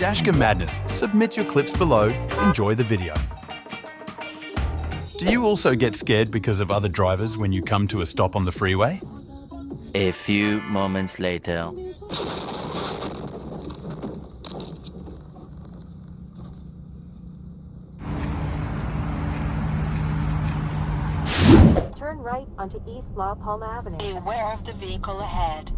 Dashcam Madness. Submit your clips below. Enjoy the video. Do you also get scared because of other drivers when you come to a stop on the freeway? A few moments later. Turn right onto East La Palma Avenue. Be aware of the vehicle ahead.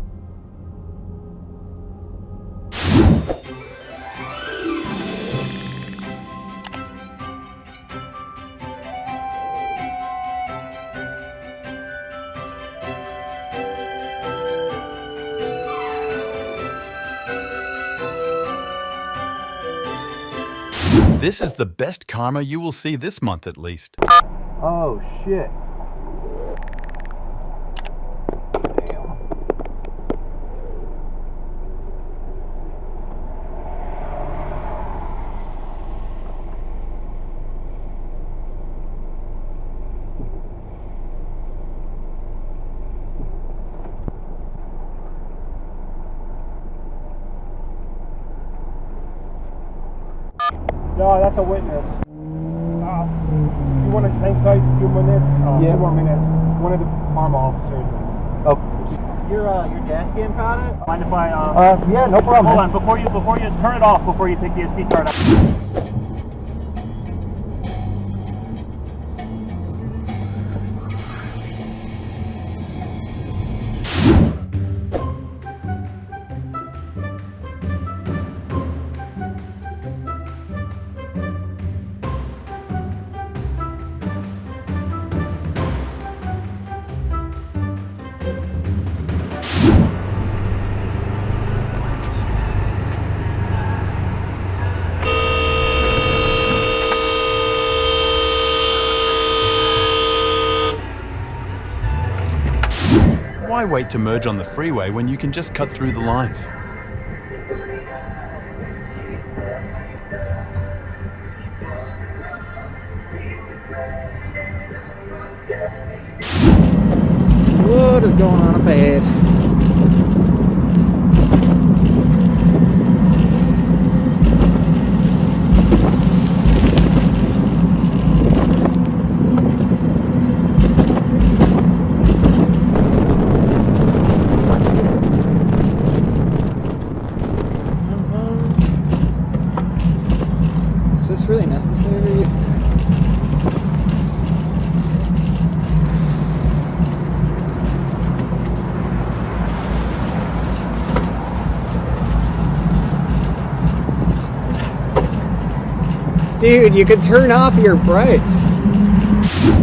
This is the best karma you will see this month at least. Oh shit. No, that's a witness. You want to hang tight a few minutes? Yeah. 2 more minutes. One of the Parma officers. Oh. Your Dashcam caught it? Mind if I yeah, no problem. Hold on, before you turn it off before you take the SD card out. Why wait to merge on the freeway when you can just cut through the lines? What is going on up ahead? Is this really necessary? Dude, you could turn off your brights.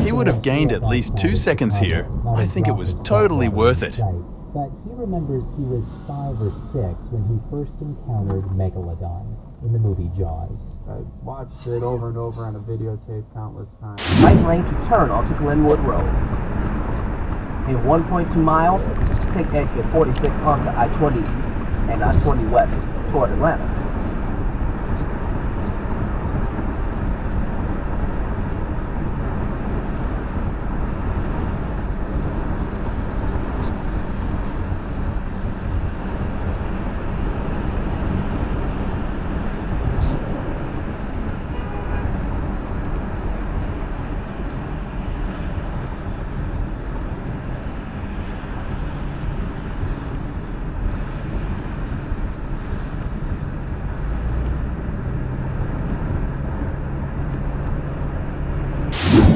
He would have gained at least 2 seconds here. I think it was totally worth it. But he remembers he was 5 or 6 when he first encountered Megalodon in the movie Jaws. I watched it over and over on a videotape countless times. Right lane to turn onto Glenwood Road. In 1.2 miles, take exit 46 onto I-20 East and I-20 West toward Atlanta.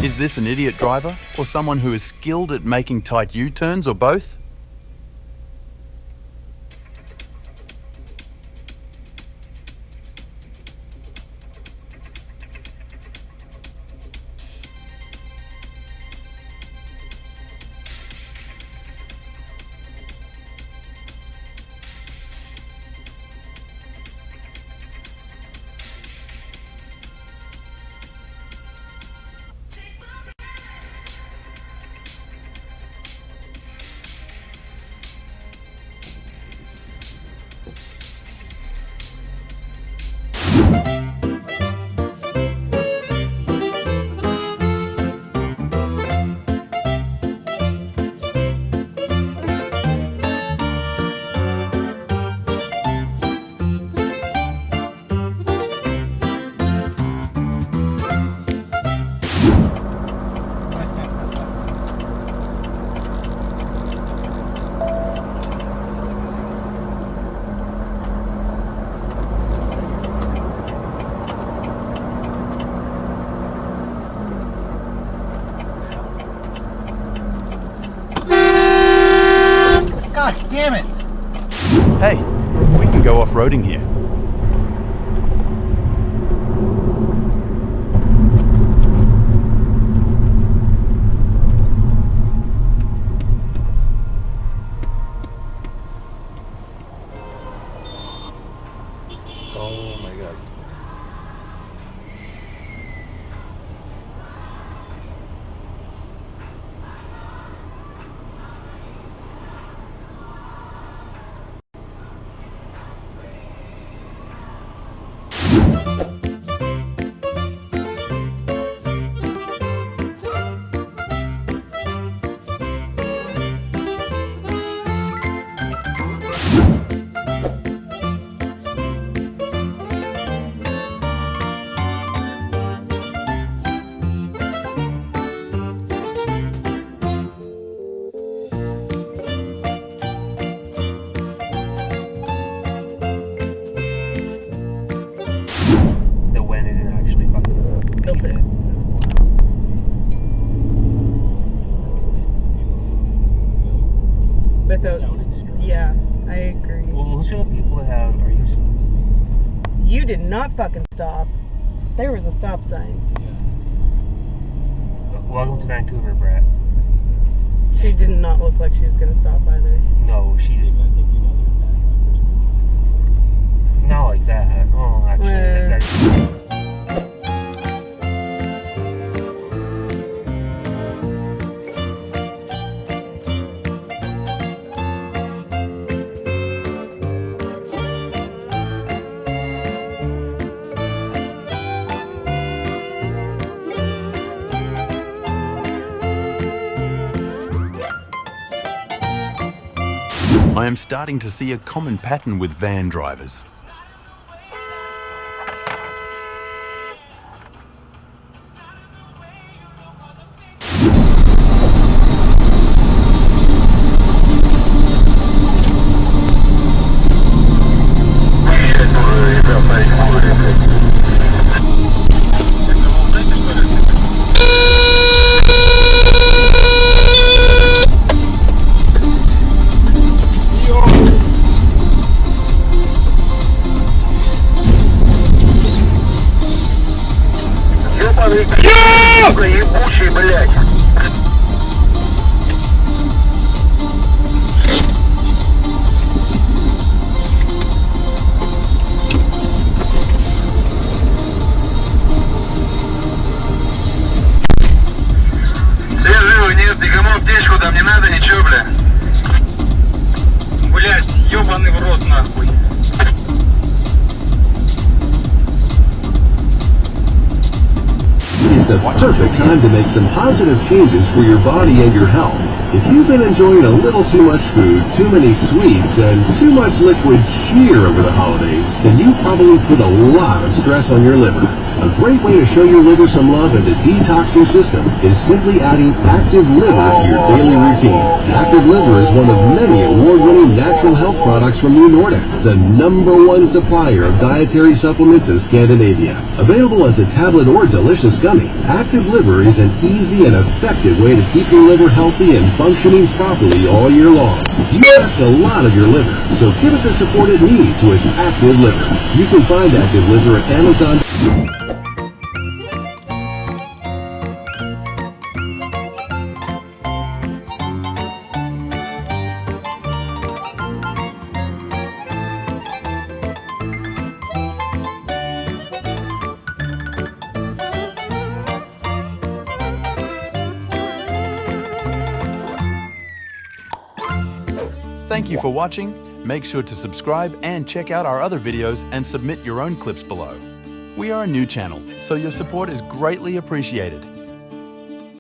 Is this an idiot driver or someone who is skilled at making tight U-turns or both? off-roading here. Oh my god. Yeah, I agree. Well, those are the people that are used. You did not fucking stop. There was a stop sign. Welcome to Vancouver, Brett. She did not look like she was gonna stop either. No, she didn't. Not like that. Oh, actually, that's... I am starting to see a common pattern with van drivers. Ебучий, блядь! Ты живы? Нет, никому аптечку там не надо, ничего, бля. Блядь, ебаный в рот, нахуй. Is the perfect time to make some positive changes for your body and your health. If you've been enjoying a little too much food, too many sweets, and too much liquid cheer over the holidays, then you probably put a lot of stress on your liver. A great way to show your liver some love and to detox your system is simply adding Active Liver to your daily routine. Active Liver is one of many award-winning natural health products from New Nordic, the #1 supplier of dietary supplements in Scandinavia. Available as a tablet or delicious gummy, Active Liver is an easy and effective way to keep your liver healthy and functioning properly all year long. You ask a lot of your liver, so give it the support it needs with Active Liver. You can find Active Liver at Amazon. Thank you for watching. Make sure to subscribe and check out our other videos and submit your own clips below. We are a new channel, so your support is greatly appreciated.